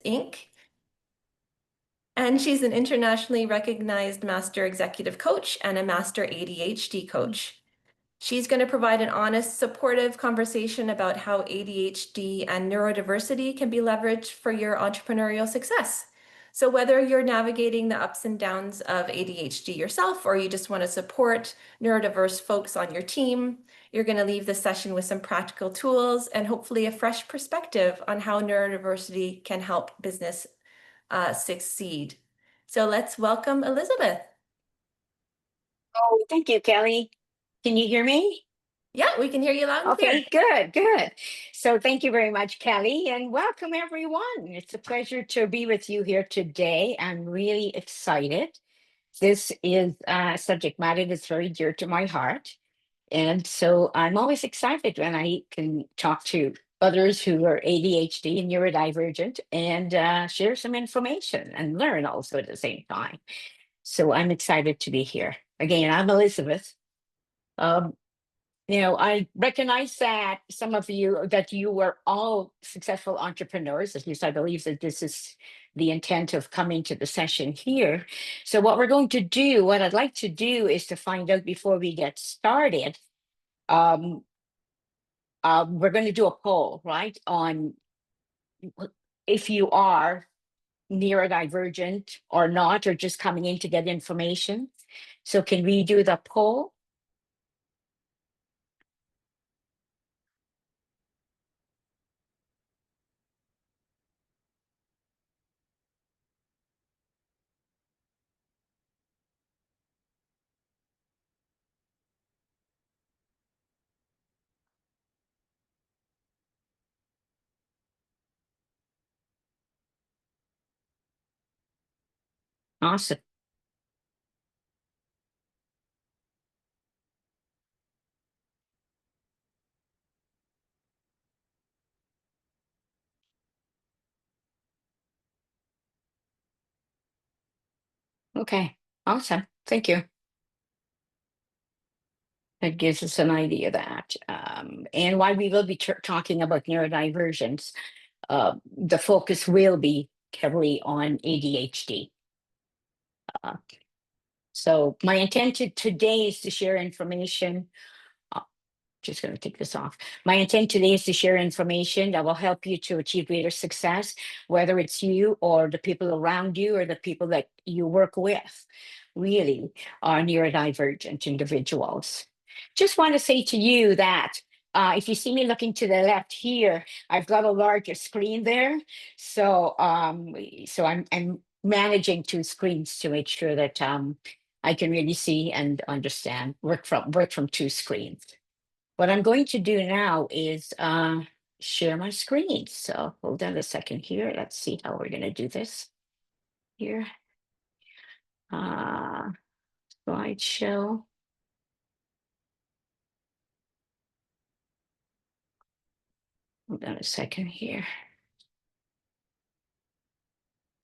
Inc. And she's an internationally recognized master executive coach and a master ADHD coach. She's going to provide an honest, supportive conversation about how ADHD and neurodiversity can be leveraged for your entrepreneurial success. So whether you're navigating the ups and downs of ADHD yourself, or you just want to support neurodiverse folks on your team, you're going to leave the session with some practical tools and hopefully a fresh perspective on how neurodiversity can help business succeed. So let's welcome Elizabeth. Oh, thank you, Kelly. Can you hear me? Yeah, we can hear you loud and clear. Okay, good. So thank you very much, Kelly, and welcome everyone. It's a pleasure to be with you here today. I'm really excited. This is a subject matter that's very dear to my heart. And so I'm always excited when I can talk to others who are ADHD and neurodivergent and share some information and learn also at the same time. So I'm excited to be here. Again, I'm Elizabeth. Um, I recognize that some of you that you were all successful entrepreneurs. At least I believe that this is the intent of coming to the session here. So what we're going to do, what I'd like to do is to find out before we get started. Um, we're going to do a poll, right, on if you are neurodivergent or not, or just coming in to get information. So can we do the poll? Awesome. Okay, awesome. Thank you. That gives us an idea of that. And while we will be talking about neurodivergence, the focus will be heavily on ADHD. So my intent today is to share information. Just going to take this off. My intent today is to share information that will help you to achieve greater success, whether it's you or the people around you or the people that you work with, really are neurodivergent individuals. Just want to say to you that if you see me looking to the left here, I've got a larger screen there. So I'm managing two screens to make sure that I can really see and understand, work from two screens. What I'm going to do now is share my screen. So hold on a second here. Let's see how we're going to do this here. Slideshow. Hold on a second here.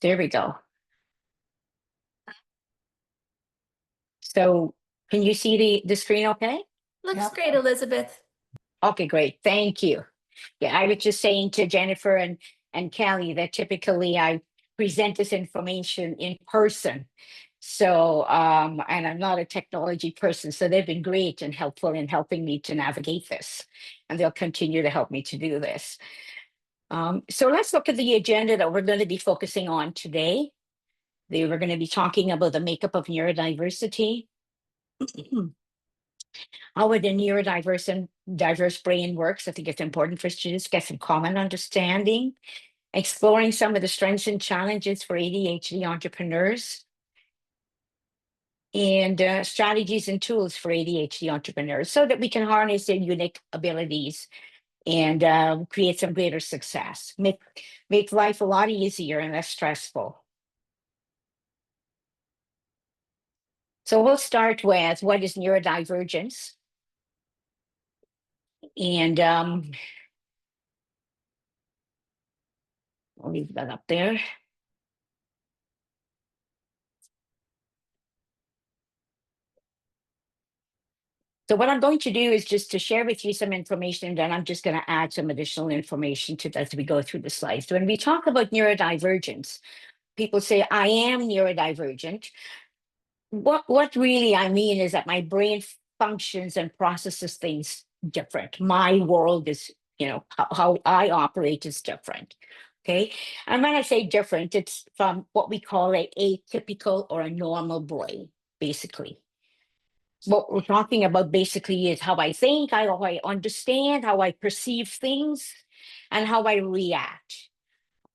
There we go. So can you see the screen okay? Looks great, Elizabeth. Okay, great. Thank you. Yeah, I was just saying to Jennifer and Kelly that typically I present this information in person. So, and I'm not a technology person, so they've been great and helpful in helping me to navigate this, and they'll continue to help me to do this. So let's look at the agenda that we're going to be focusing on today. We're going to be talking about the makeup of neurodiversity, how the neurodiverse and diverse brain works. I think it's important for students to get some common understanding, exploring some of the strengths and challenges for ADHD entrepreneurs, and strategies and tools for ADHD entrepreneurs so that we can harness their unique abilities and create some greater success, make life a lot easier and less stressful. So we'll start with what is neurodivergence? And I'll leave that up there. So what I'm going to do is just to share with you some information, and then I'm just going to add some additional information to that as we go through the slides. When we talk about neurodivergence, people say, I am neurodivergent. What really I mean is that my brain functions and processes things different. My world is, how I operate is different. Okay. And when I say different, it's from what we call a atypical or a normal brain, basically. What we're talking about basically is how I think, how I understand, how I perceive things, and how I react.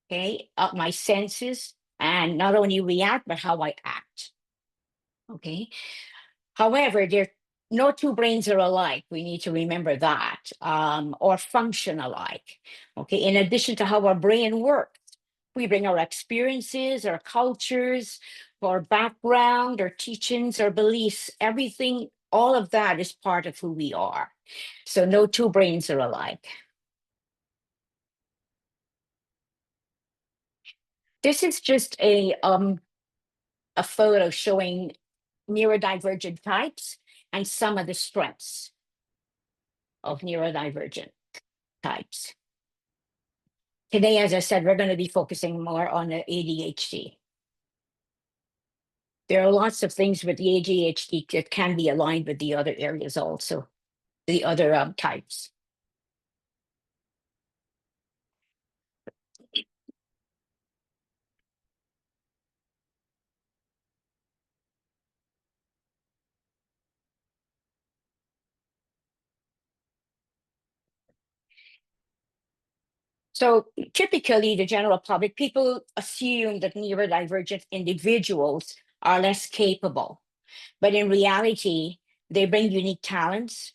Okay. My senses, and not only react, but how I act. Okay. However, no two brains are alike. We need to remember that, or function alike. Okay. In addition to how our brain works, we bring our experiences, our cultures, our background, our teachings, our beliefs, everything, all of that is part of who we are. So no two brains are alike. This is just a photo showing neurodivergent types and some of the strengths of neurodivergent types. Today, as I said, we're going to be focusing more on the ADHD. There are lots of things with the ADHD that can be aligned with the other areas also, the other types. So typically, the general public, people assume that neurodivergent individuals are less capable. But in reality, they bring unique talents,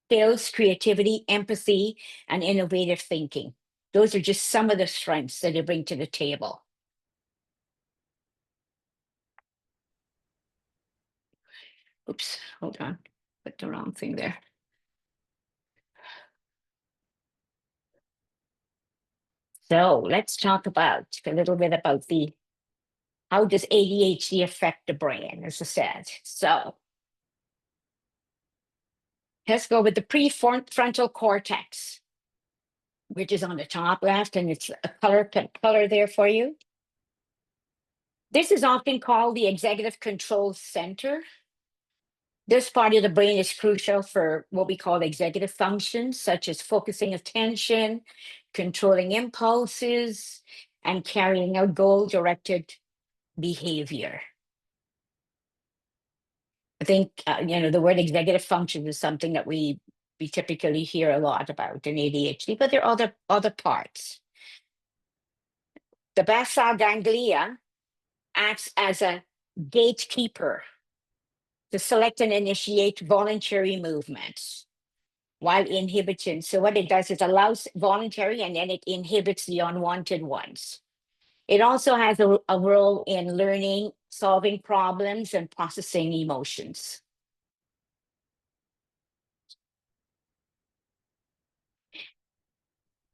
skills, creativity, empathy, and innovative thinking. Those are just some of the strengths that they bring to the table. Oops, hold on, put the wrong thing there. So let's talk about a little bit about how does ADHD affect the brain, as I said. So let's go with the prefrontal cortex, which is on the top left, and it's a color there for you. This is often called the executive control center. This part of the brain is crucial for what we call executive functions, such as focusing attention, controlling impulses, and carrying out goal-directed behavior. I think, the word executive function is something that we typically hear a lot about in ADHD, but there are other parts. The basal ganglia acts as a gatekeeper to select and initiate voluntary movements while inhibiting. So what it does is allows voluntary, and then it inhibits the unwanted ones. It also has a role in learning, solving problems, and processing emotions.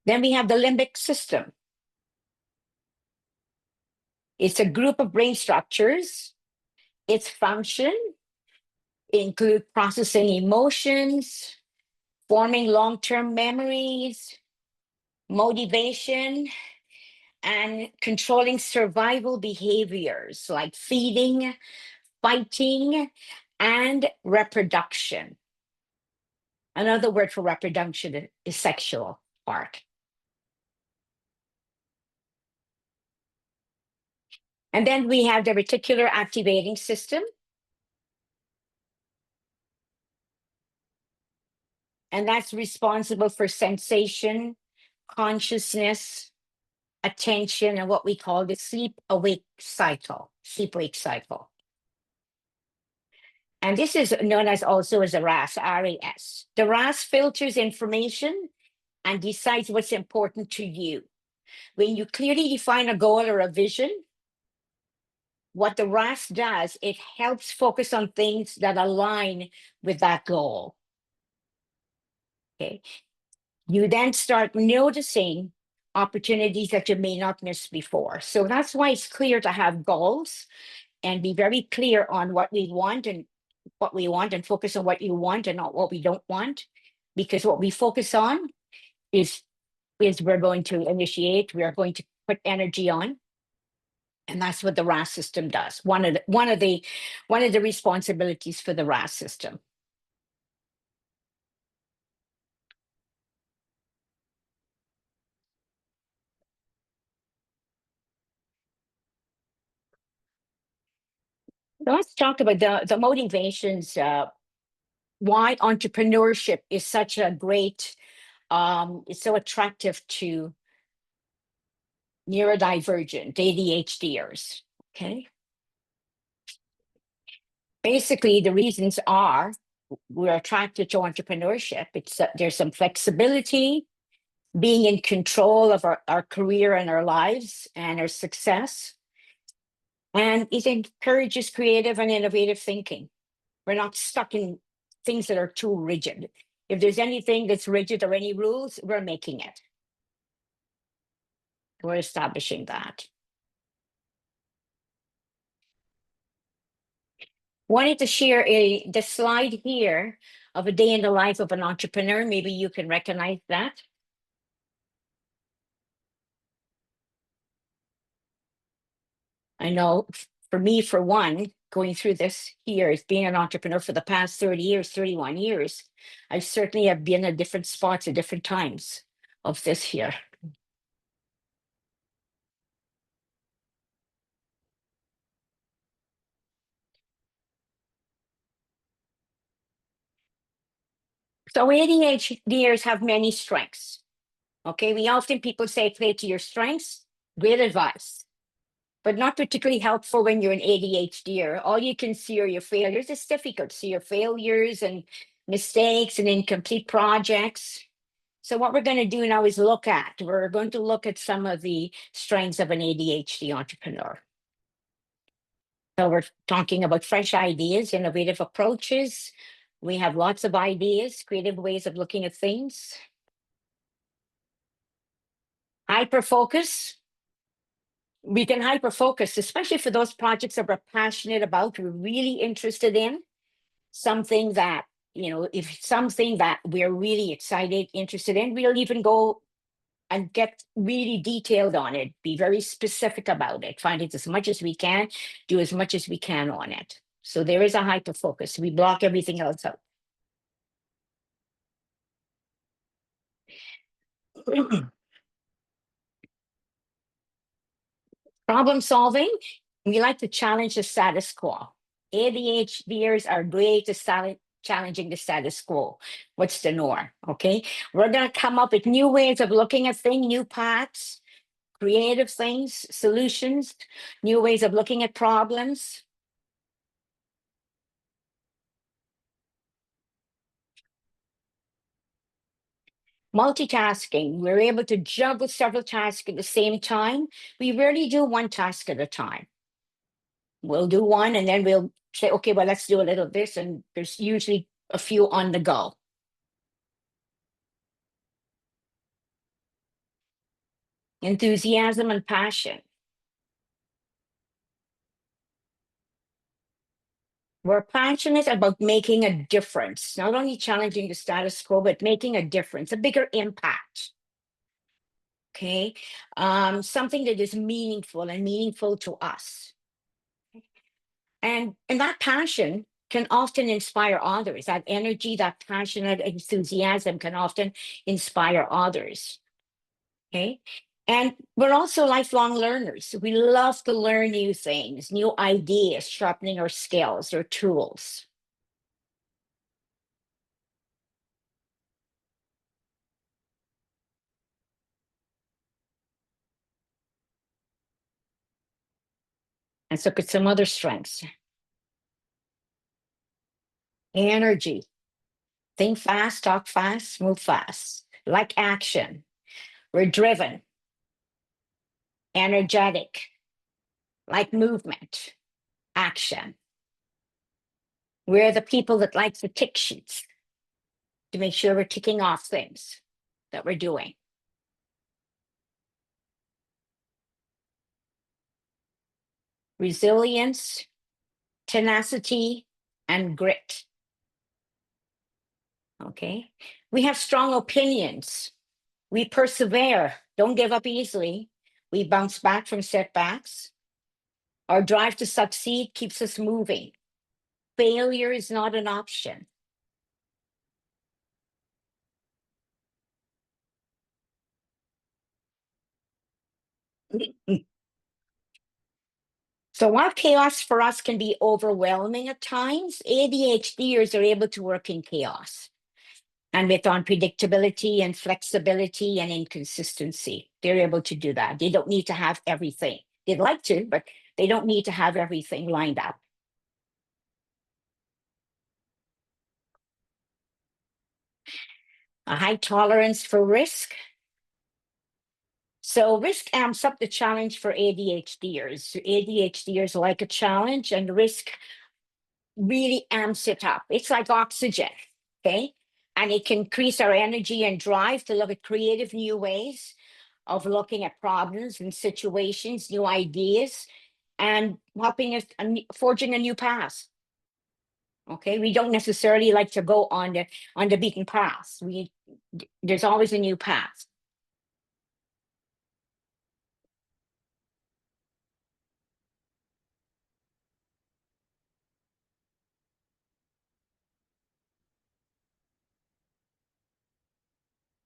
Then we have the limbic system. It's a group of brain structures. Its function include processing emotions, forming long-term memories, motivation, and controlling survival behaviors like feeding, fighting, and reproduction. Another word for reproduction is sexual part. And then we have the reticular activating system. And that's responsible for sensation, consciousness, attention, and what we call the sleep-wake cycle. And this is known as also as a RAS, R-A-S. The RAS filters information and decides what's important to you. When you clearly define a goal or a vision, what the RAS does, it helps focus on things that align with that goal. Okay. You then start noticing opportunities that you may not miss before. So that's why it's clear to have goals and be very clear on what we want and what we want and focus on what you want and not what we don't want. Because what we focus on is we're going to initiate, we are going to put energy on. And that's what the RAS system does. One of the responsibilities for the RAS system. So let's talk about the motivations, why entrepreneurship is such a great, it's so attractive to neurodivergent ADHDers. Okay. Basically, the reasons are we're attracted to entrepreneurship. It's there's some flexibility, being in control of our career and our lives and our success. And it encourages creative and innovative thinking. We're not stuck in things that are too rigid. If there's anything that's rigid or any rules, we're making it. We're establishing that. Wanted to share the slide here of a day in the life of an entrepreneur. Maybe you can recognize that. I know for me, for one, going through this here as being an entrepreneur for the past 30 years, 31 years, I certainly have been at different spots at different times of this here. So ADHDers have many strengths. Okay, people say play to your strengths. Great advice, but not particularly helpful when you're an ADHDer. All you can see are your failures. It's difficult to see your failures and mistakes and incomplete projects. So what we're going to do now is we're going to look at some of the strengths of an ADHD entrepreneur. So we're talking about fresh ideas, innovative approaches. We have lots of ideas, creative ways of looking at things. Hyperfocus. We can hyperfocus, especially for those projects that we're passionate about, we're really interested in, something that, if something that we're really excited, interested in, we'll even go and get really detailed on it, be very specific about it, find it as much as we can, do as much as we can on it. So there is a hyperfocus. We block everything else out. Problem solving, we like to challenge the status quo. ADHDers are great at challenging the status quo. What's the norm? Okay. We're going to come up with new ways of looking at things, new paths, creative things, solutions, new ways of looking at problems. Multitasking, we're able to juggle several tasks at the same time. We rarely do one task at a time. We'll do one and then we'll say, okay, well, let's do a little of this. And there's usually a few on the go. Enthusiasm and passion. We're passionate about making a difference, not only challenging the status quo, but making a difference, a bigger impact. Okay, something that is meaningful to us. And that passion can often inspire others. That energy, that passion, that enthusiasm can often inspire others. Okay. And we're also lifelong learners. We love to learn new things, new ideas, sharpening our skills or tools. Let's look at some other strengths. Energy. Think fast, talk fast, move fast. Like action. We're driven, energetic, like movement, action. We're the people that like the tick sheets to make sure we're ticking off things that we're doing. Resilience, tenacity, and grit. Okay. We have strong opinions. We persevere, don't give up easily. We bounce back from setbacks. Our drive to succeed keeps us moving. Failure is not an option. So while chaos for us can be overwhelming at times, ADHDers are able to work in chaos and with unpredictability and flexibility and inconsistency. They're able to do that. They don't need to have everything. They'd like to, but they don't need to have everything lined up. A high tolerance for risk. So risk amps up the challenge for ADHDers. ADHDers like a challenge, and risk really amps it up. It's like oxygen, okay? And it can increase our energy and drive to look at creative new ways of looking at problems and situations, new ideas, and helping us forging a new path. Okay, we don't necessarily like to go on the beaten path. There's always a new path.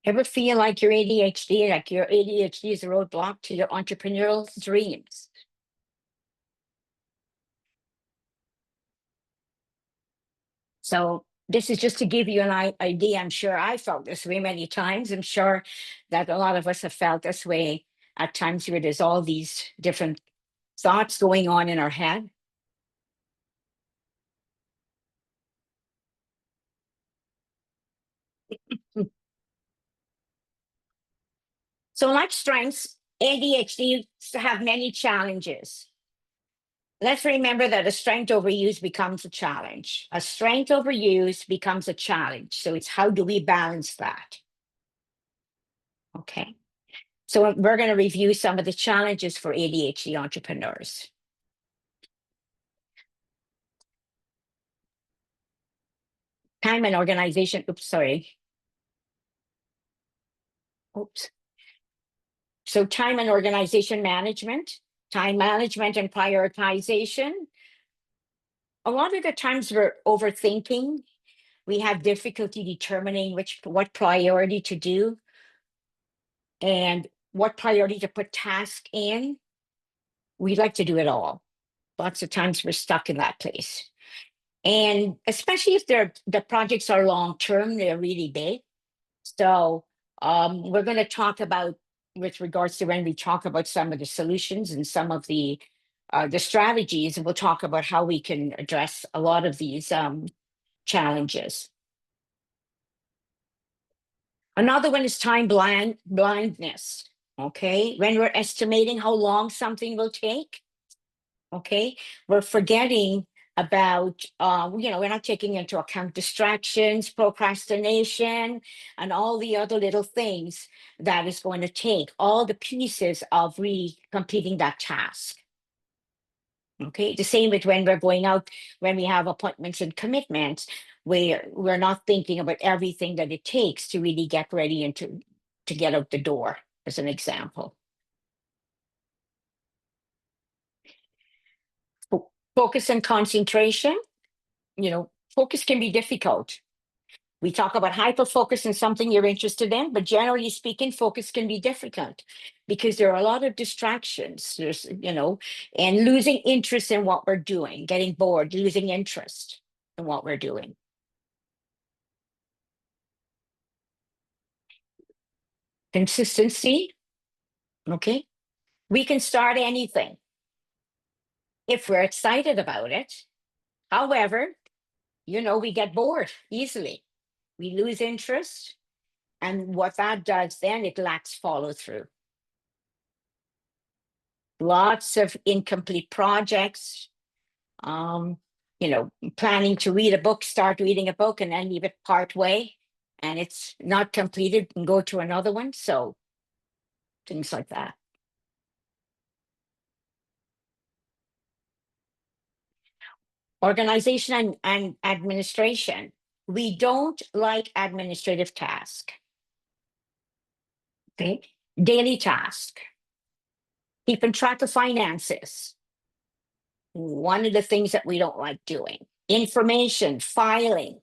Ever feel like your ADHD is a roadblock to your entrepreneurial dreams? So this is just to give you an idea. I'm sure I felt this way many times. I'm sure that a lot of us have felt this way at times where there's all these different thoughts going on in our head. So like strengths, ADHD have many challenges. Let's remember that a strength overused becomes a challenge. A strength overused becomes a challenge. So it's how do we balance that? Okay. So we're going to review some of the challenges for ADHD entrepreneurs. Time and organization. Oops, sorry. Oops. So time and organization management, time management and prioritization. A lot of the times we're overthinking. We have difficulty determining what priority to do and what priority to put task in. We like to do it all. Lots of times we're stuck in that place. And especially if the projects are long term, they're really big. So we're going to talk about, with regards to when we talk about some of the solutions and some of the strategies, and we'll talk about how we can address a lot of these challenges. Another one is blindness. Okay, when we're estimating how long something will take, okay, we're forgetting about we're not taking into account distractions, procrastination, and all the other little things that is going to take, all the pieces of really completing that task. Okay, the same with when we're going out, when we have appointments and commitments, we're not thinking about everything that it takes to really get ready and to get out the door, as an example. Focus and concentration. Focus can be difficult. We talk about hyper focus on something you're interested in, but generally speaking, focus can be difficult because there are a lot of distractions. And losing interest in what we're doing, getting bored, losing interest in what we're doing. Consistency. Okay. We can start anything if we're excited about it. However, we get bored easily. We lose interest. And what that does then, it lacks follow through. Lots of incomplete projects, planning to read a book, start reading a book, and then leave it part way, and it's not completed and go to another one. So things like that. Organization and administration. We don't like administrative tasks. Okay. Daily task. Keeping track of finances. One of the things that we don't like doing. Information, filing.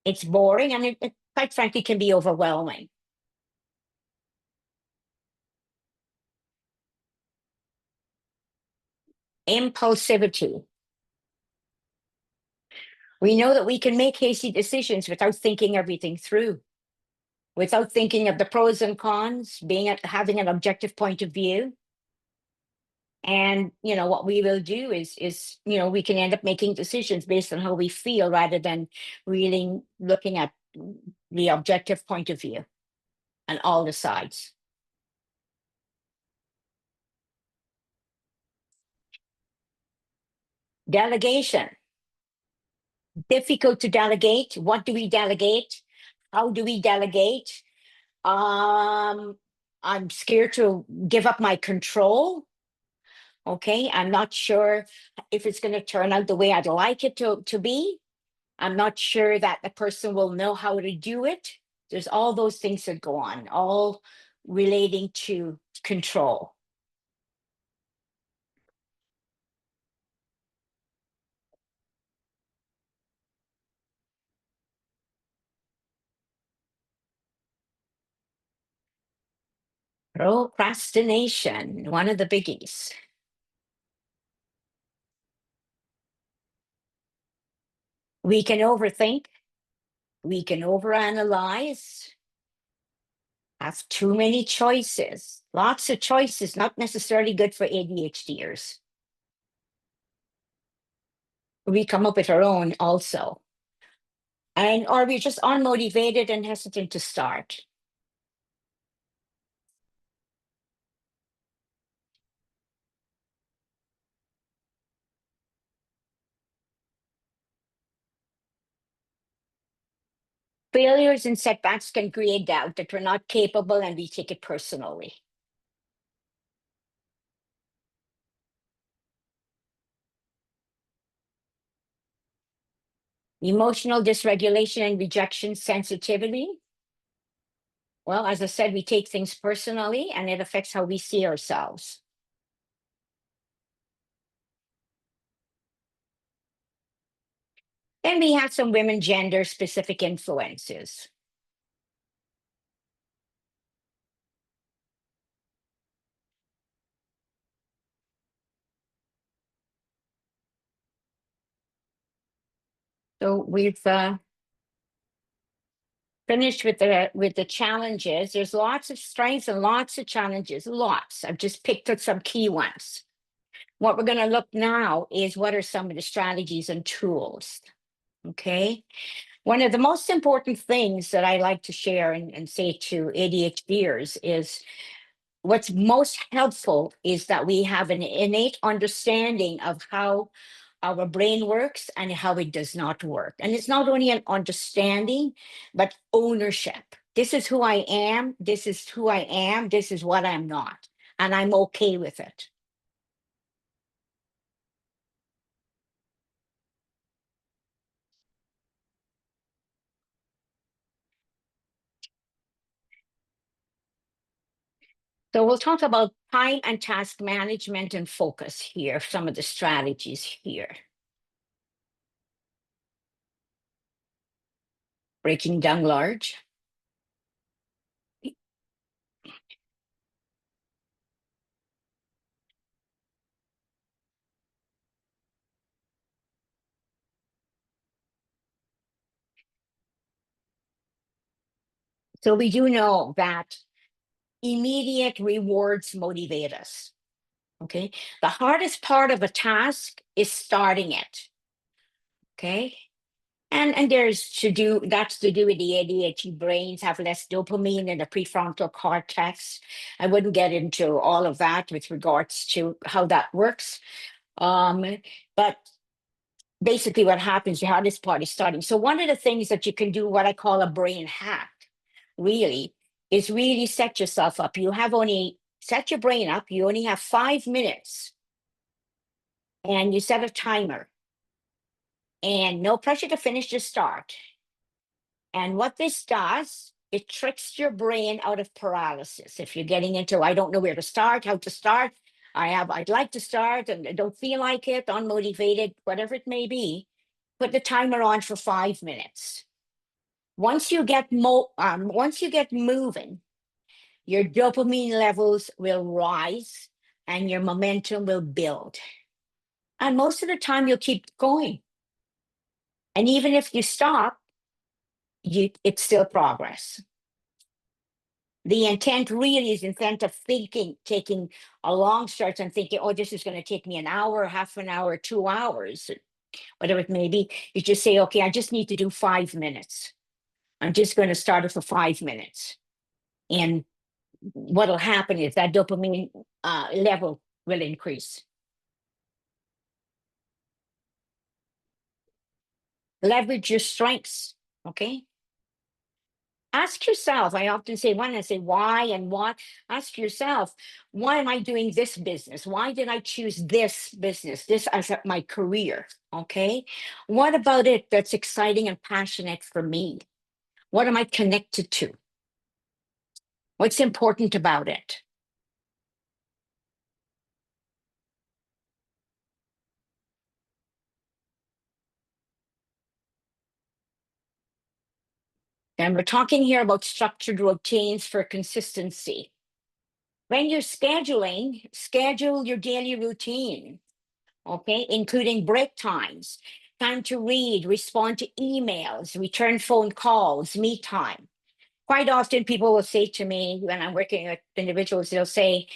It's boring and it quite frankly can be overwhelming. Impulsivity. We know that we can make hasty decisions without thinking everything through, without thinking of the pros and cons, having an objective point of view. And what we will do is we can end up making decisions based on how we feel rather than really looking at the objective point of view and all the sides. Delegation. Difficult to delegate. What do we delegate? How do we delegate? I'm scared to give up my control. Okay, I'm not sure if it's going to turn out the way I'd like it to be. I'm not sure that the person will know how to do it. There's all those things that go on, all relating to control. Procrastination, one of the biggies. We can overthink, we can overanalyze, have too many choices, lots of choices, not necessarily good for ADHDers. We come up with our own also. Or we're just unmotivated and hesitant to start. Failures and setbacks can create doubt that we're not capable and we take it personally. Emotional dysregulation and rejection sensitivity. Well, as I said, we take things personally and it affects how we see ourselves. Then we have some women gender specific influences. So we've finished with the challenges. There's lots of strengths and lots of challenges, lots. I've just picked out some key ones. What we're going to look now is what are some of the strategies and tools. Okay. One of the most important things that I like to share and say to ADHDers is what's most helpful is that we have an innate understanding of how our brain works and how it does not work. And it's not only an understanding, but ownership. This is who I am. This is who I am. This is what I'm not. And I'm okay with it. So we'll talk about time and task management and focus here, some of the strategies here. Breaking down large. So we do know that immediate rewards motivate us. Okay. The hardest part of a task is starting it. Okay. And that's to do with the ADHD brains have less dopamine in the prefrontal cortex. I wouldn't get into all of that with regards to how that works. But basically what happens, the hardest part is starting. So one of the things that you can do, what I call a brain hack, really, is really set yourself up. Set your brain up. You only have 5 minutes and you set a timer. and no pressure to finish, just start. And what this does, it tricks your brain out of paralysis. If you're getting into, I don't know where to start, how to start, I'd like to start and I don't feel like it, unmotivated, whatever it may be, put the timer on for 5 minutes. Once you get moving, your dopamine levels will rise and your momentum will build. And most of the time you'll keep going. And even if you stop, it's still progress. The intent really is intent of thinking, taking a long stretch and thinking, oh, this is going to take me an hour, half an hour, 2 hours, whatever it may be. You just say, okay, I just need to do 5 minutes. I'm just going to start it for 5 minutes. And what'll happen is that dopamine level will increase. Leverage your strengths, okay? Ask yourself, I often say, when I say why and what, ask yourself, why am I doing this business? Why did I choose this business, this as my career, okay? What about it that's exciting and passionate for me? What am I connected to? What's important about it? And we're talking here about structured routines for consistency. When you're scheduling, schedule your daily routine, okay, including break times, time to read, respond to emails, return phone calls, me time. Quite often, people will say to me when I'm working with individuals, they'll say,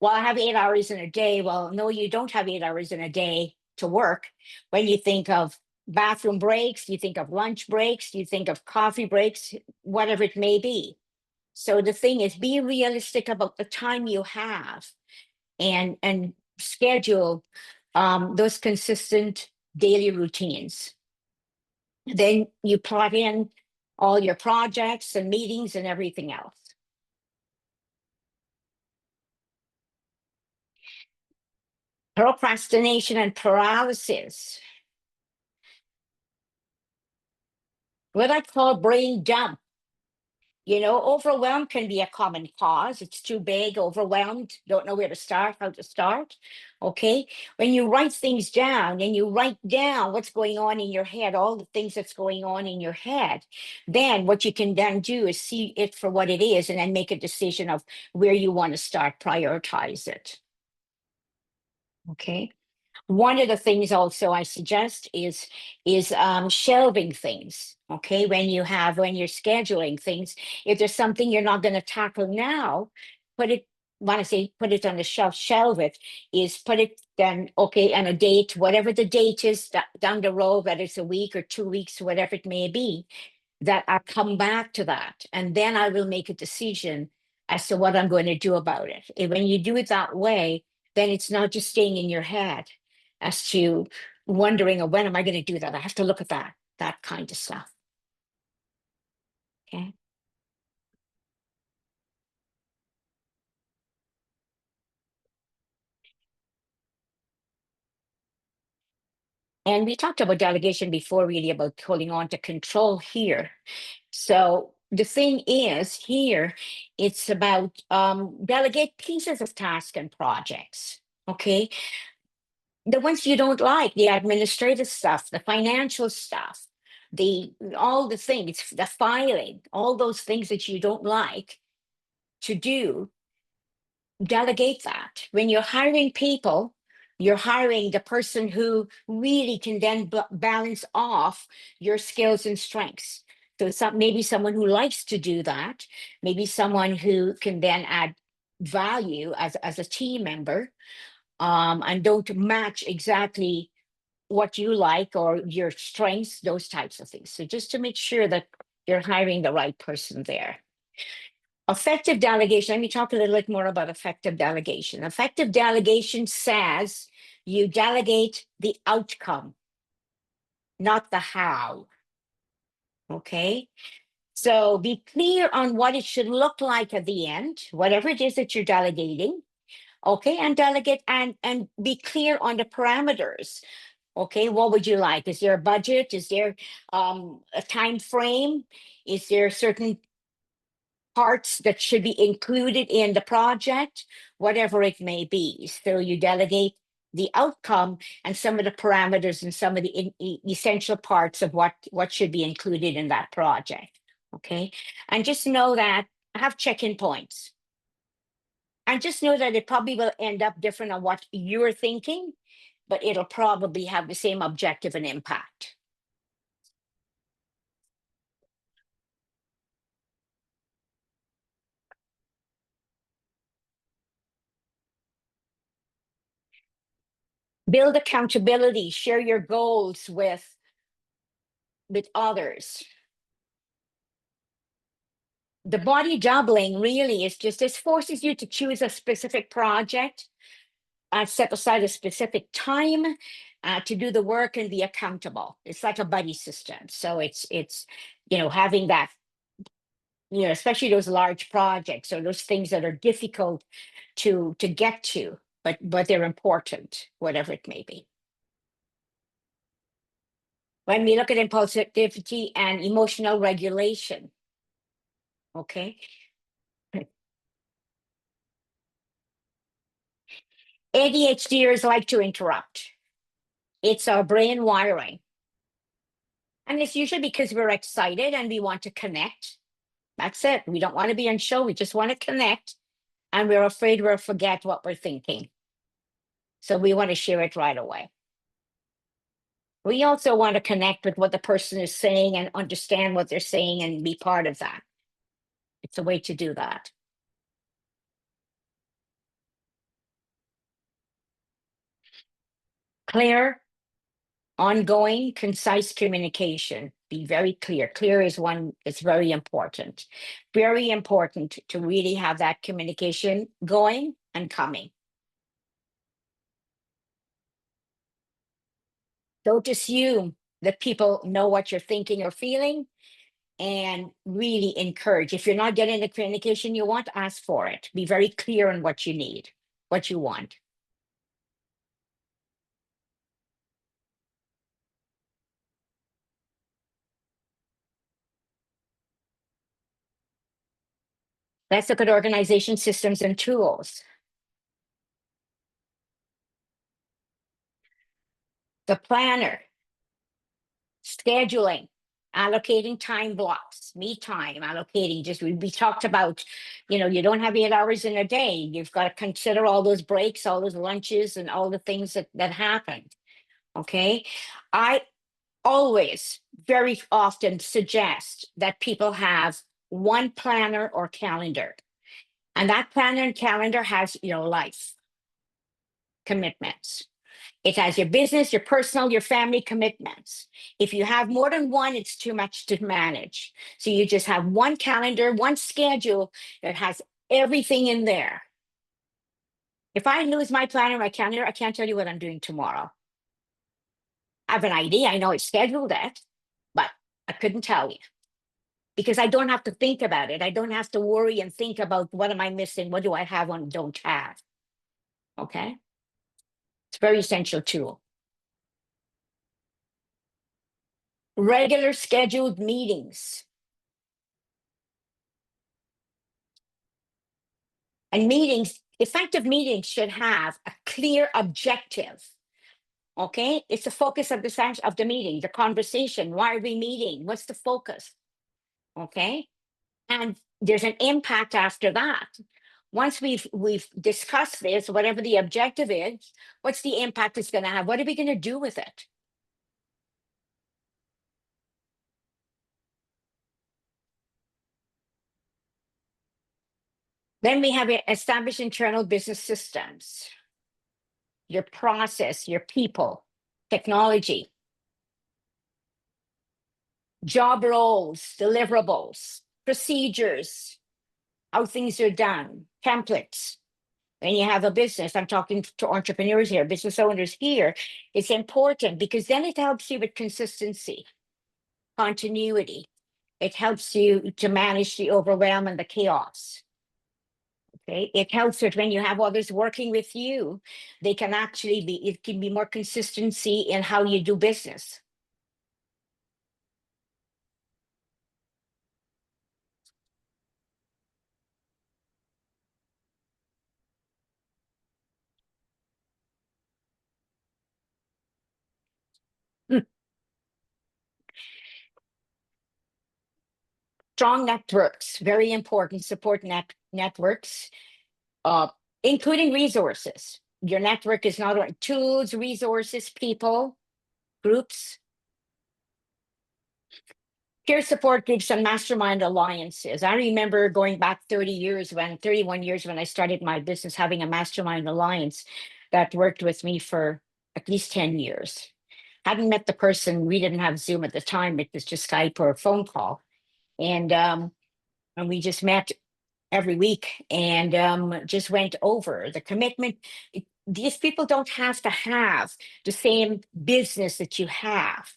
well, I have 8 hours in a day. Well, no, you don't have 8 hours in a day to work. When you think of bathroom breaks, you think of lunch breaks, you think of coffee breaks, whatever it may be. So the thing is, be realistic about the time you have and schedule those consistent daily routines. Then you plot in all your projects and meetings and everything else. Procrastination and paralysis. What I call brain dump. Overwhelm can be a common cause. It's too big, overwhelmed, don't know where to start, how to start. Okay. When you write things down and you write down what's going on in your head, all the things that's going on in your head, then what you can then do is see it for what it is and then make a decision of where you want to start, prioritize it. Okay. One of the things also I suggest is shelving things. Okay, when you're scheduling things, if there's something you're not going to tackle now, put it. When I say put it on the shelve it is put it then okay on a date, whatever the date is down the road, whether it's a week or 2 weeks, whatever it may be, that I come back to that, and then I will make a decision as to what I'm going to do about it. And when you do it that way, then it's not just staying in your head as to wondering, oh, when am I going to do that? I have to look at that kind of stuff. Okay. And we talked about delegation before, really about holding on to control here. So the thing is here, it's about delegate pieces of tasks and projects. Okay. The ones you don't like, the administrative stuff, the financial stuff, all the things, the filing, all those things that you don't like to do, delegate that. When you're hiring people, you're hiring the person who really can then balance off your skills and strengths. So maybe someone who likes to do that, maybe someone who can then add value as a team member, and don't match exactly what you like or your strengths, those types of things. So just to make sure that you're hiring the right person there. Effective delegation. Let me talk a little bit more about effective delegation. Effective delegation says you delegate the outcome, not the how. Okay. So be clear on what it should look like at the end, whatever it is that you're delegating. Okay. And delegate and be clear on the parameters. Okay, what would you like? Is there a budget? Is there a time frame? Is there certain parts that should be included in the project? Whatever it may be. So you delegate the outcome and some of the parameters and some of the essential parts of what should be included in that project. Okay, and just know that have check-in points. And just know that it probably will end up different on what you're thinking, but it'll probably have the same objective and impact. Build accountability, share your goals with others. The body doubling really is just, this forces you to choose a specific project, set aside a specific time to do the work and be accountable. It's like a buddy system. So it's having that, especially those large projects or those things that are difficult to get to, but they're important, whatever it may be. When we look at impulsivity and emotional regulation, okay, ADHDers like to interrupt. It's our brain wiring. And it's usually because we're excited and we want to connect. That's it. We don't want to be on show. We just want to connect. And we're afraid we'll forget what we're thinking. So we want to share it right away. We also want to connect with what the person is saying and understand what they're saying and be part of that. It's a way to do that. Clear, ongoing, concise communication. Be very clear. Clear is one that's very important. Very important to really have that communication going and coming. Don't assume that people know what you're thinking or feeling, and really encourage. If you're not getting the communication you want, ask for it. Be very clear on what you need, what you want. Let's look at organization systems and tools. The planner, scheduling, allocating time blocks, me time, allocating, just we talked about, you don't have 8 hours in a day. You've got to consider all those breaks, all those lunches, and all the things that happen. Okay. I always very often suggest that people have one planner or calendar. And that planner and calendar has your life commitments. It has your business, your personal, your family commitments. If you have more than one, it's too much to manage. So you just have one calendar, one schedule that has everything in there. If I lose my planner, my calendar, I can't tell you what I'm doing tomorrow. I have an idea, I know it's scheduled at, but I couldn't tell you because I don't have to think about it. I don't have to worry and think about what am I missing? What do I have and don't have? Okay. It's a very essential tool. Regular scheduled meetings. And meetings, effective meetings should have a clear objective. Okay. It's the focus of the meeting, the conversation. Why are we meeting? What's the focus? Okay. And there's an impact after that. Once we've discussed this, whatever the objective is, what's the impact it's going to have? What are we going to do with it? Then we have established internal business systems, your process, your people, technology, job roles, deliverables, procedures, how things are done, templates. When you have a business, I'm talking to entrepreneurs here, business owners here, it's important because then it helps you with consistency, continuity. It helps you to manage the overwhelm and the chaos. Okay, it helps that when you have others working with you, they can actually be, it can be more consistency in how you do business. Hmm. Strong networks, very important. Support networks, uh, including resources. Your network is not only tools, resources, people, groups, peer support groups, and mastermind alliances. I remember going back 31 years when I started my business, having a mastermind alliance that worked with me for at least 10 years. Hadn't met the person, we didn't have Zoom at the time, it was just Skype or a phone call. And we just met every week and just went over the commitment. These people don't have to have the same business that you have.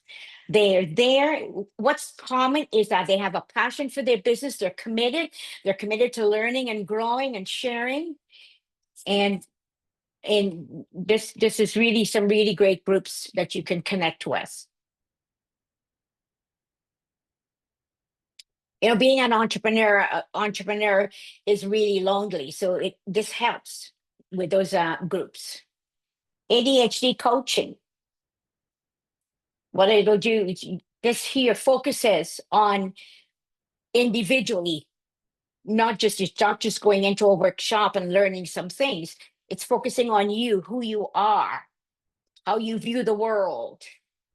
They're there. What's common is that they have a passion for their business. They're committed. They're committed to learning and growing and sharing. And this is really some really great groups that you can connect with. You know, being an entrepreneur is really lonely, so this helps with those groups. ADHD coaching, what it'll do is this here focuses on individually, it's not just going into a workshop and learning some things. It's focusing on you, who you are, how you view the world,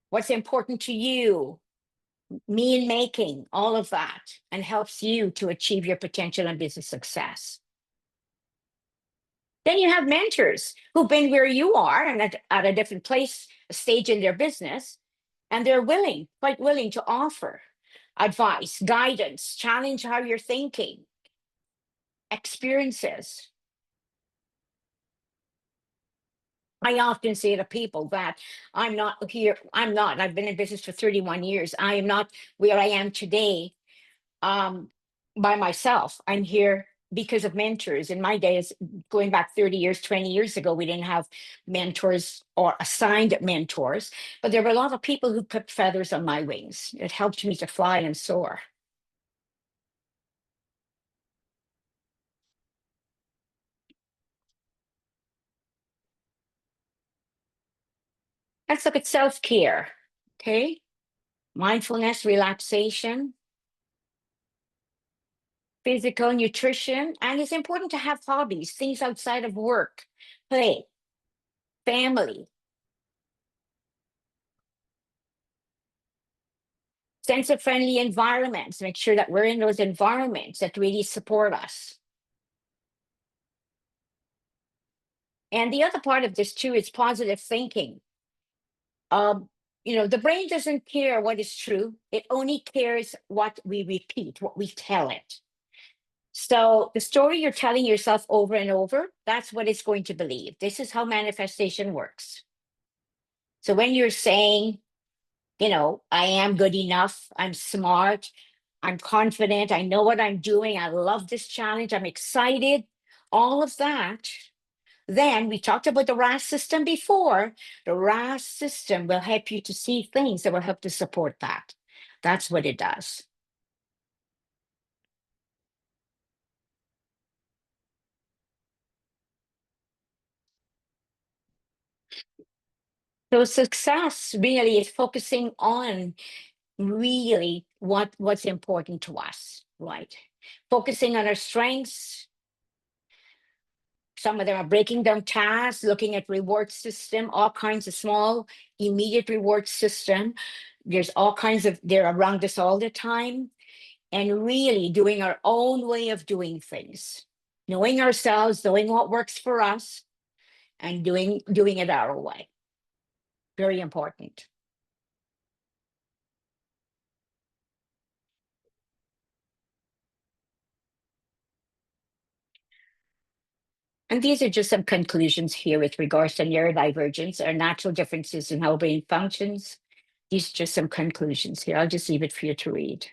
what's important to you, mean making, all of that, and helps you to achieve your potential and business success. Then you have mentors who've been where you are and at a different place, a stage in their business, and they're quite willing to offer advice, guidance, challenge how you're thinking, experiences. I often say to people that I've been in business for 31 years. I am not where I am today um, by myself. I'm here because of mentors. In my days, going back 30 years, 20 years ago, we didn't have mentors or assigned mentors, but there were a lot of people who put feathers on my wings. It helped me to fly and soar. Let's look at self-care, okay? Mindfulness, relaxation, physical nutrition, and it's important to have hobbies, things outside of work, play, family, sense of friendly environments, make sure that we're in those environments that really support us. And the other part of this too is positive thinking. The brain doesn't care what is true. It only cares what we repeat, what we tell it. So the story you're telling yourself over and over, that's what it's going to believe. This is how manifestation works. So when you're saying, I am good enough, I'm smart, I'm confident, I know what I'm doing, I love this challenge, I'm excited, all of that. Then we talked about the RAS system before. The RAS system will help you to see things that will help to support that. That's what it does. So success really is focusing on really what's important to us, right? Focusing on our strengths. Some of them are breaking down tasks, looking at reward system, all kinds of small, immediate reward system. They're around us all the time. And really doing our own way of doing things, knowing ourselves, knowing what works for us, and doing it our way. Very important. And these are just some conclusions here with regards to neurodivergence or natural differences in how brain functions. These are just some conclusions here. I'll just leave it for you to read.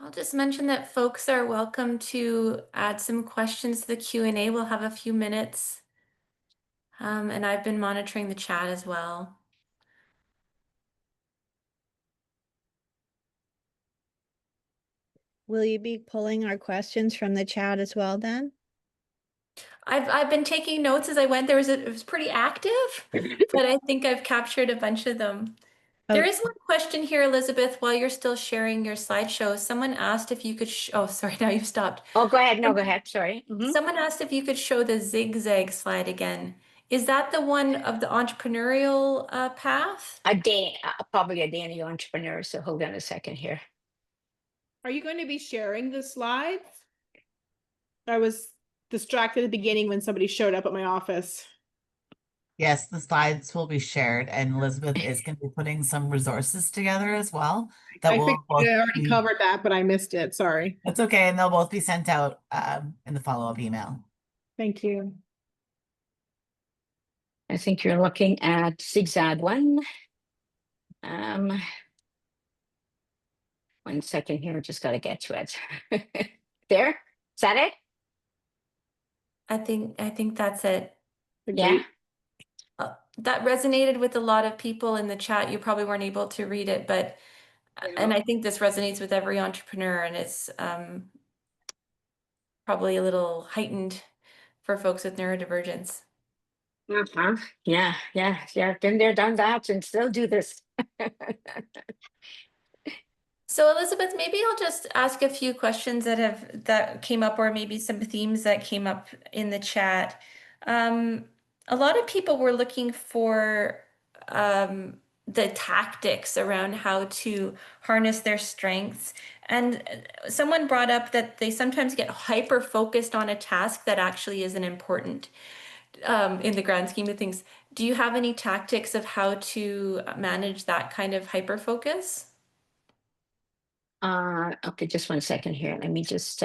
I'll just mention that folks are welcome to add some questions to the Q&A. We'll have a few minutes. And I've been monitoring the chat as well. Will you be pulling our questions from the chat as well then? I've been taking notes as I went. It was pretty active, but I think I've captured a bunch of them. There is one question here, Elizabeth, while you're still sharing your slideshow. Someone asked if you could, oh, sorry, now you've stopped. Oh, go ahead. No, go ahead. Sorry. Someone asked if you could show the zigzag slide again. Is that the one of the entrepreneurial path? A day, probably a daily entrepreneur. So hold on a second here. Are you going to be sharing the slides? I was distracted at the beginning when somebody showed up at my office. Yes, the slides will be shared, and Elizabeth is going to be putting some resources together as well. That I will think both I already be, covered that, but I missed it. Sorry. that's okay, and they'll both be sent out in the follow-up email. Thank you. I think you're looking at zigzag one. 1 second here, just got to get to it. There, is that it? I think that's it. Yeah. That resonated with a lot of people in the chat. You probably weren't able to read it, but and I think this resonates with every entrepreneur, and it's probably a little heightened for folks with neurodivergence. Yeah, yeah, yeah. Been there, done that, and still do this. So Elizabeth, maybe I'll just ask a few questions that came up, or maybe some themes that came up in the chat. A lot of people were looking for the tactics around how to harness their strengths. And someone brought up that they sometimes get hyper focused on a task that actually isn't important in the grand scheme of things. Do you have any tactics of how to manage that kind of hyper focus? Okay, just 1 second here. Let me just,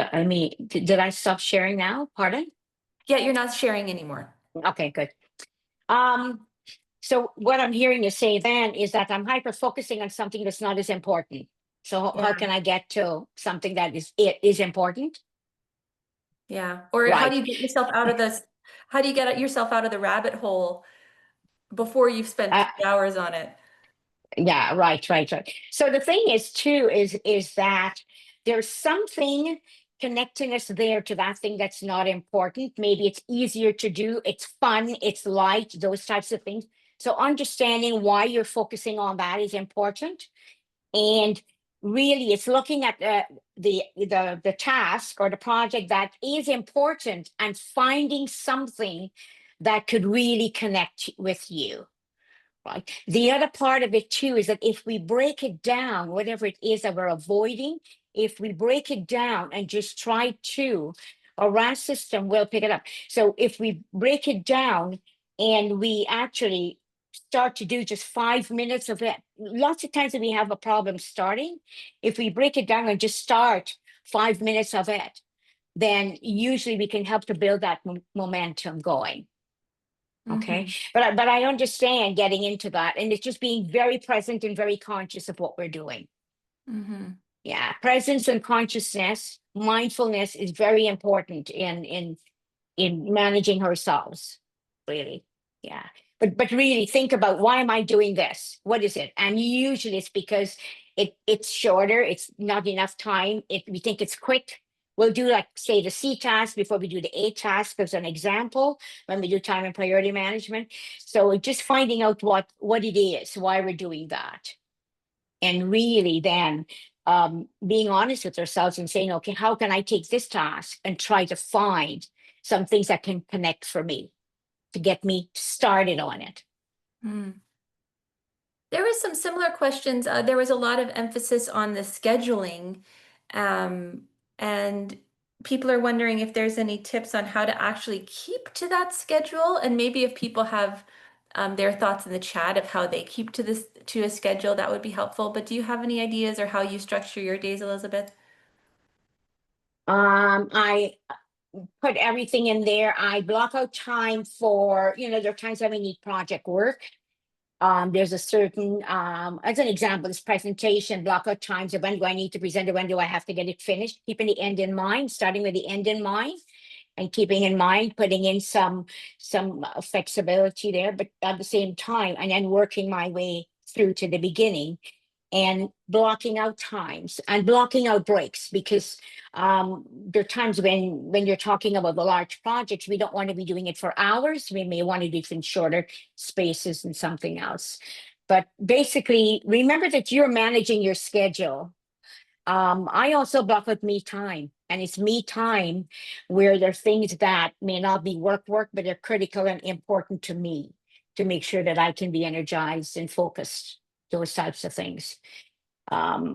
did I stop sharing now? Pardon? Yeah, you're not sharing anymore. Okay, good. So what I'm hearing you say then is that I'm hyper focusing on something that's not as important. So how can I get to something that is important? Yeah. Or how Right. do you get yourself out of this? How do you get yourself out of the rabbit hole before you've spent 3 hours on it? Yeah, right. So the thing is too, is that there's something connecting us there to that thing that's not important. Maybe it's easier to do, it's fun, it's light, those types of things. So understanding why you're focusing on that is important. And really it's looking at the task or the project that is important and finding something that could really connect with you. Right. The other part of it too is that if we break it down, whatever it is that we're avoiding, if we break it down and just try to, our RAS system will pick it up. So if we break it down and we actually start to do just 5 minutes of it, lots of times that we have a problem starting, if we break it down and just start 5 minutes of it, then usually we can help to build that momentum going. Okay. But I understand getting into that, and it's just being very present and very conscious of what we're doing. Yeah, presence and consciousness, mindfulness is very important in managing ourselves, really. Yeah. But really think about, why am I doing this? What is it? And usually it's because it's shorter, it's not enough time. We think it's quick. We'll do, like, say, the C task before we do the A task as an example, when we do time and priority management. So just finding out what it is, why we're doing that. And really then being honest with ourselves and saying, okay, how can I take this task and try to find some things that can connect for me to get me started on it. There was some similar questions. There was a lot of emphasis on the scheduling, and people are wondering if there's any tips on how to actually keep to that schedule, and maybe if people have their thoughts in the chat of how they keep to a schedule, that would be helpful. But do you have any ideas or how you structure your days, Elizabeth? I put everything in there. I block out time for, there are times that we need project work. There's a certain, as an example, this presentation, block out times of when do I need to present it, when do I have to get it finished, keeping the end in mind, starting with the end in mind, and keeping in mind, putting in some flexibility there, but at the same time, and then working my way through to the beginning and blocking out times and blocking out breaks, because there are times when you're talking about the large projects, we don't want to be doing it for hours. We may want to do it in shorter spaces and something else. But basically, remember that you're managing your schedule. I also block out me time, and it's me time where there are things that may not be work, but are critical and important to me to make sure that I can be energized and focused, those types of things. I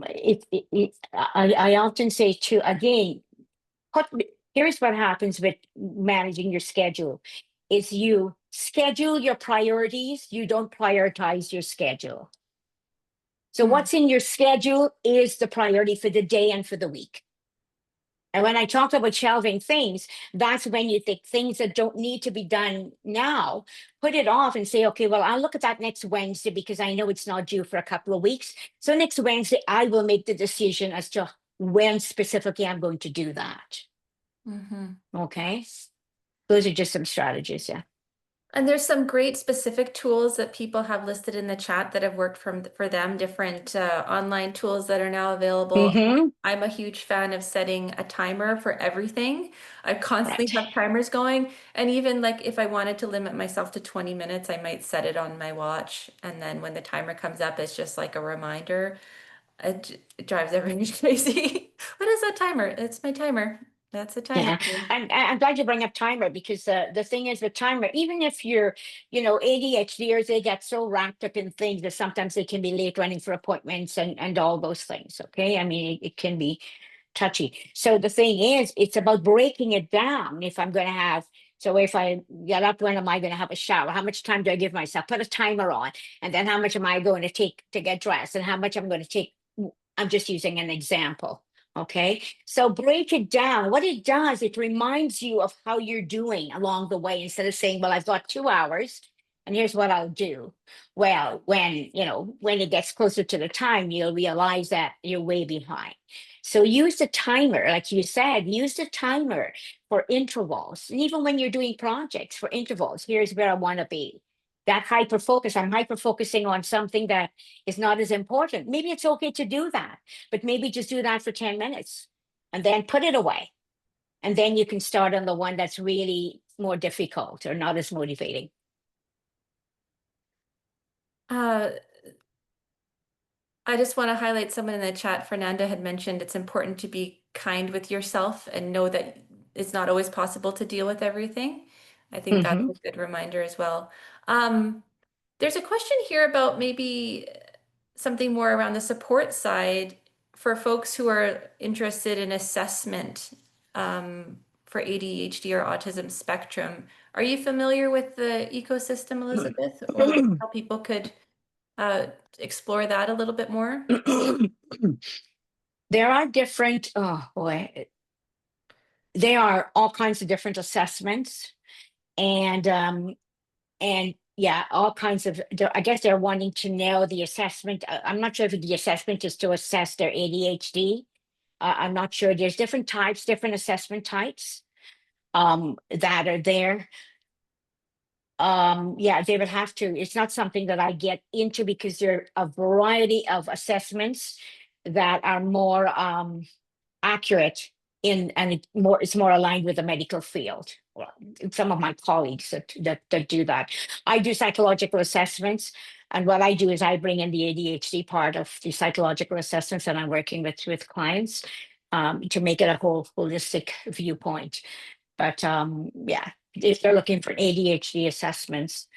often say too, again, put, here's what happens with managing your schedule is you schedule your priorities, you don't prioritize your schedule. So what's in your schedule is the priority for the day and for the week. And when I talk about shelving things, that's when you think things that don't need to be done now, put it off and say, okay, well, I'll look at that next Wednesday because I know it's not due for a couple of weeks. So next Wednesday, I will make the decision as to when specifically I'm going to do that. Okay. Those are just some strategies. Yeah. And there's some great specific tools that people have listed in the chat that have worked for them, different online tools that are now available. I'm a huge fan of setting a timer for everything. I constantly have timers going. And even like if I wanted to limit myself to 20 minutes, I might set it on my watch. And then when the timer comes up, it's just like a reminder. It drives everybody crazy. What is that timer? It's my timer. That's a timer. Yeah, and I'm glad you bring up timer, because the thing is with timer, even if you're, ADHDers, they get so wrapped up in things that sometimes they can be late running for appointments and all those things. Okay, I mean it can be touchy. So the thing is, it's about breaking it down. If I'm going to have, so if I get up, when am I going to have a shower? How much time do I give myself? Put a timer on, and then how much am I going to take to get dressed, and how much I'm going to take. I'm just using an example. Okay, so break it down. What it does, it reminds you of how you're doing along the way, instead of saying, well, I've got 2 hours and here's what I'll do. Well, when it gets closer to the time, you'll realize that you're way behind. So use the timer, like you said, use the timer for intervals. And even when you're doing projects for intervals, here's where I want to be. That hyper focus, I'm hyper focusing on something that is not as important. Maybe it's okay to do that, but maybe just do that for 10 minutes and then put it away. And then you can start on the one that's really more difficult or not as motivating. I just want to highlight someone in the chat. Fernanda had mentioned it's important to be kind with yourself and know that it's not always possible to deal with everything. I think that's a good reminder as well. There's a question here about maybe something more around the support side for folks who are interested in assessment for ADHD or autism spectrum. Are you familiar with the ecosystem, Elizabeth, or how people could explore that a little bit more? There are different, there are all kinds of different assessments, and yeah, all kinds of, I guess they're wanting to know the assessment. I'm not sure if the assessment is to assess their ADHD. I'm not sure. There's different types, different assessment types that are there. Yeah, they would have to. It's not something that I get into, because there are a variety of assessments that are more accurate and it's more aligned with the medical field. Well, some of my colleagues that do that. I do psychological assessments, and what I do is I bring in the ADHD part of the psychological assessments, and I'm working with clients to make it a whole holistic viewpoint. But yeah, if they're looking for ADHD assessments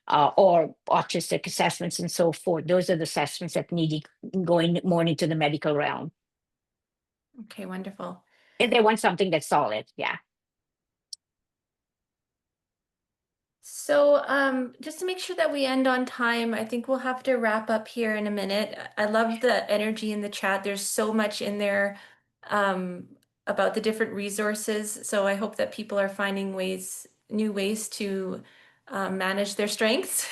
or autistic assessments and so forth, those are the assessments that need going more into the medical realm. Okay, wonderful. If they want something that's solid, yeah. So just to make sure that we end on time, I think we'll have to wrap up here in a minute. I love the energy in the chat. There's so much in there about the different resources. So I hope that people are finding new ways to manage their strengths.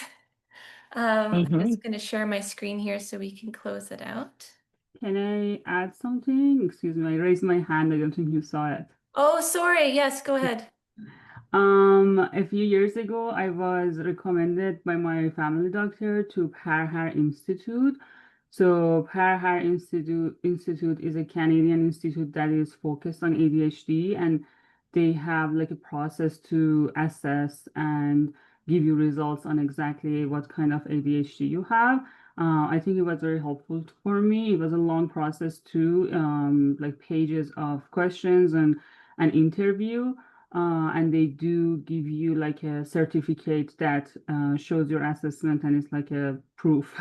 I'm Mhm. just going to share my screen here so we can close it out. Can I add something? Excuse me, I raised my hand. I don't think you saw it. Oh, sorry. Yes, go ahead. A few years ago, I was recommended by my family doctor to Parhar Institute. So Parhar Institute is a Canadian institute that is focused on ADHD, and they have like a process to assess and give you results on exactly what kind of ADHD you have. I think it was very helpful for me. It was a long process too, like pages of questions and an interview. And they do give you like a certificate that shows your assessment and it's like a proof.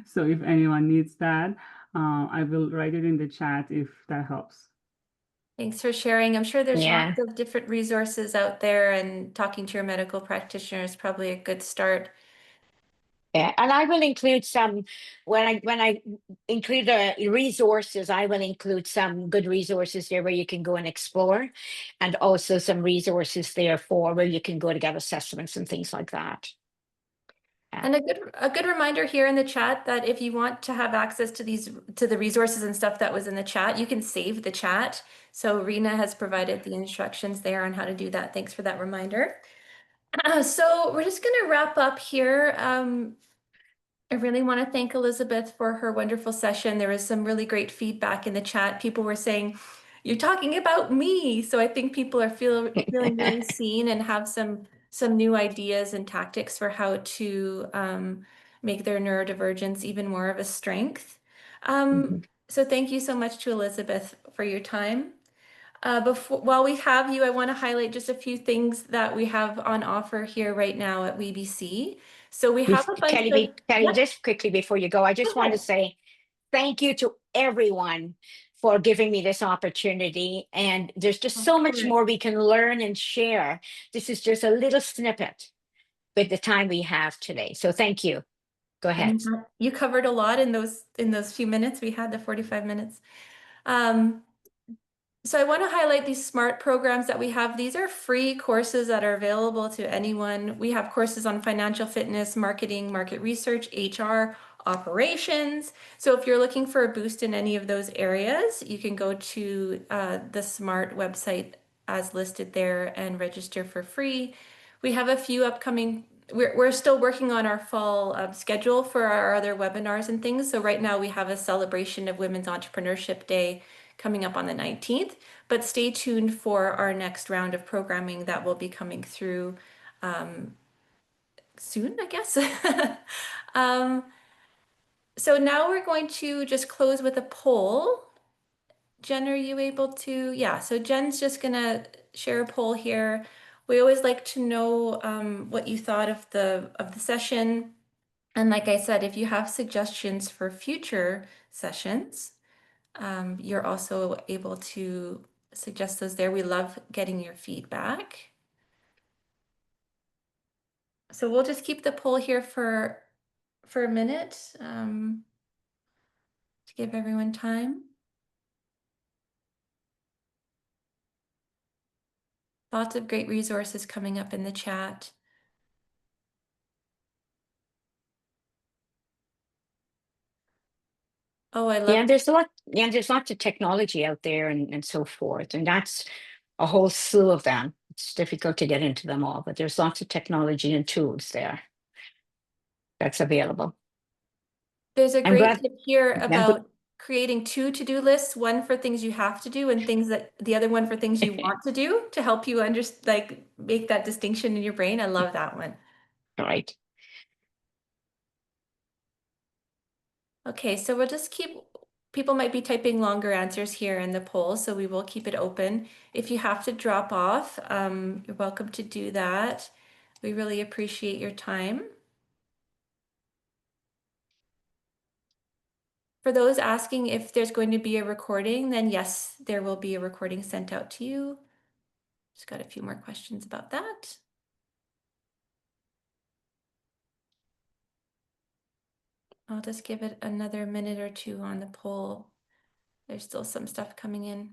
So if anyone needs that, I will write it in the chat if that helps. Thanks for sharing. I'm sure there's Yeah. lots of different resources out there, and talking to your medical practitioner is probably a good start. Yeah, and I will include some when I include the resources. I will include some good resources there where you can go and explore, and also some resources there for where you can go to get assessments and things like that. And a good reminder here in the chat that if you want to have access to the resources and stuff that was in the chat, you can save the chat. So Rena has provided the instructions there on how to do that. Thanks for that reminder. So we're just going to wrap up here. I really want to thank Elizabeth for her wonderful session. There was some really great feedback in the chat. People were saying, "You're talking about me." So I think people are feeling really seen and have some new ideas and tactics for how to make their neurodivergence even more of a strength. So thank you so much to Elizabeth for your time. While we have you, I want to highlight just a few things that we have on offer here right now at WeBC. So we have a bunch of, Kelly, Yep, just quickly before you go, I go just want to ahead. say thank you to everyone for giving me this opportunity. And there's just Of so much course. more we can learn and share. This is just a little snippet with the time we have today. So thank you. Go ahead. And you covered a lot in those few minutes. We had the 45 minutes. So I want to highlight these SMART programs that we have. These are free courses that are available to anyone. We have courses on financial fitness, marketing, market research, HR, operations. So if you're looking for a boost in any of those areas, you can go to the SMART website as listed there and register for free. We have a few upcoming. We're still working on our fall schedule for our other webinars and things. So right now we have a celebration of Women's Entrepreneurship Day coming up on the 19th, but stay tuned for our next round of programming that will be coming through soon, I guess. So now we're going to just close with a poll. Jen, are you able to? Yeah, so Jen's just gonna share a poll here. We always like to know what you thought of the session. And like I said, if you have suggestions for future sessions, you're also able to suggest those there. We love getting your feedback. So we'll just keep the poll here for a minute to give everyone time. Lots of great resources coming up in the chat. Oh, I love Yeah, there's lots of technology out there and so forth. And that's a whole slew of them. It's difficult to get into them all, but there's lots of technology and tools there that's available. There's a I'm great glad. tip here I'm good. about creating 2 to-do lists, one for things you have to do and things that the other one for things you want to do, to help you like make that distinction in your brain. I love that one. All right. Okay, so we'll just people might be typing longer answers here in the poll, so we will keep it open. If you have to drop off, you're welcome to do that. We really appreciate your time. For those asking if there's going to be a recording, then yes, there will be a recording sent out to you. Just got a few more questions about that. I'll just give it another minute or two on the poll. There's still some stuff coming in.